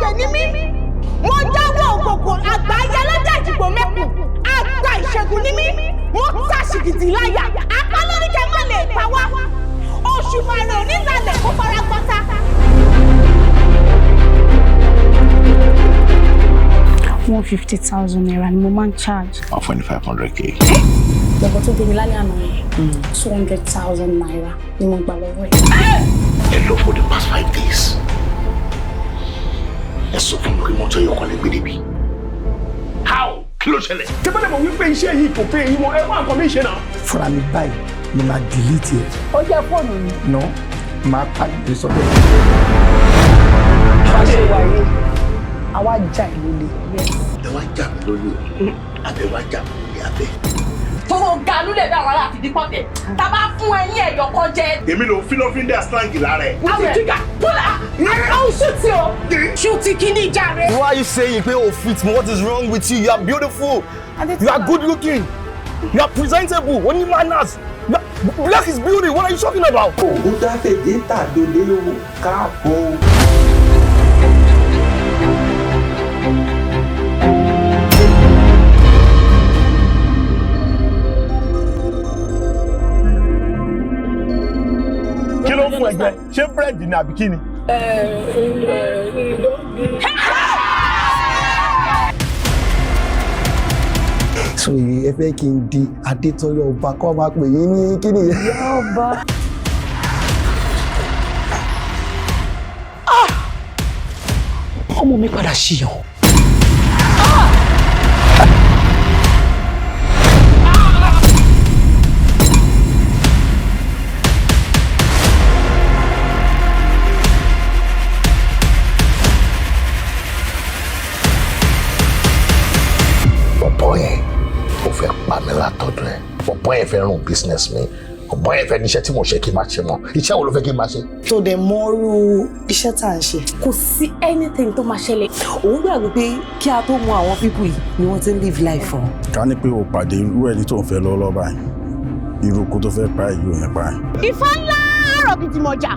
Àjàṣe ní mí. Mo jáwọ́ òkòkò àgbáyé lọ́jà ìdìbò mẹ́kùn. Àgbà ìṣègùn ní mí. Mo ta ṣìkìtì láyà. Apá lórí kẹ́ má lè pa wá. Oṣù márùn-ún nílàlẹ̀ kó fara gbọ́ta. 150,000 naira ni mo máa ń charge. 1,500k. Lọ́gbọ́n tó gbé mi lálẹ́ àná yẹn, 200,000 naira ni mo gbà lọ́wọ́ ẹ̀. Hello for the past 5 days. Ẹ sọ fún mi pé mọ́tò yóò kọ́lé gbèdébí. How? Kí ló ṣẹlẹ̀? Ṣé bá dẹ̀bọ̀ wípé iṣẹ́ yìí kò pé èyí mọ ẹ wá nǹkan mi ṣe náà? Fúnra mi báyìí ni màá delete ẹ̀. Ó jẹ́ fóònù mi. No, màá pàdé sọ́dọ̀. Bá ṣe wà yé, àwa jà ìlólè. Ẹ wá jà mí lólè abẹ wá jà mí lólè abẹ. Fọwọ́ ganú lè bá àwọn aláàfin dípọ̀ tẹ̀. Tá a bá fún ẹ ní ẹ̀yọ̀ kan jẹ. Èmi ló fílọ́fíndà slang lára ẹ̀. Àwọn kíkà bọ́lá. Àwọn ṣùtì o. Ṣùtì kìíní ìjà rẹ̀. Why are you saying pé o fit me? What is wrong with you? You are beautiful. You are good looking. You are presentable. Only manners. Black is beauty. What are you talking about? Ògùn dáfẹ́ dé tàdólé o, káàbọ̀. Kí ló ń fún ẹgbẹ́? Ṣé búrẹ́dì ni àbí kí ni? So ẹ fẹ́ kí n di Adétọ́yọ̀ ọba kọ́ máa pè yín ní kí ni? Ọba. Ọmọ mi padà ṣìyàn. Bọ̀bọ̀ yẹn ó fẹ́ pa mí látọ̀dọ̀ ẹ̀. Bọ̀bọ̀ yẹn fẹ́ run business mi. Bọ̀bọ̀ yẹn fẹ́ níṣẹ́ tí mo ṣe kí n máa ṣe mọ́. Iṣẹ́ wo ló fẹ́ kí n máa ṣe? Tó dẹ̀ mọ́rú iṣẹ́ tá à ń ṣe. Kò sí anything tó máa ṣẹlẹ̀. Òun gbàgbé pé kí a tó mọ àwọn pípù yìí ni wọ́n ti ń live life fún. Ká ní pé o pàdé irú ẹni tó ń fẹ́ lọ́wọ́ báyìí. Irú oko tó fẹ́ pa èyí ò ní pa ẹ̀. Ifá ńlá àrọ̀ gidimọ̀jà.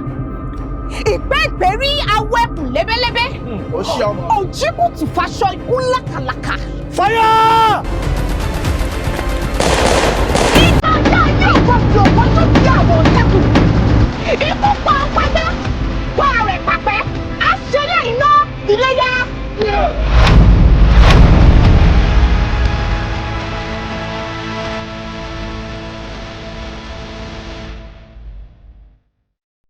Ìpẹ́ ìpẹ́rí awẹ́kùn lẹ́bẹ́lẹ́bẹ́. Ó ṣe ọmọ. Òjìkùtù faṣọ ikú lákàlàkà. Fire! Ìtajà ní ọ̀pọ̀ fi ọ̀pọ̀ tó bí àwọn ọ̀tẹ́kùn. Ikú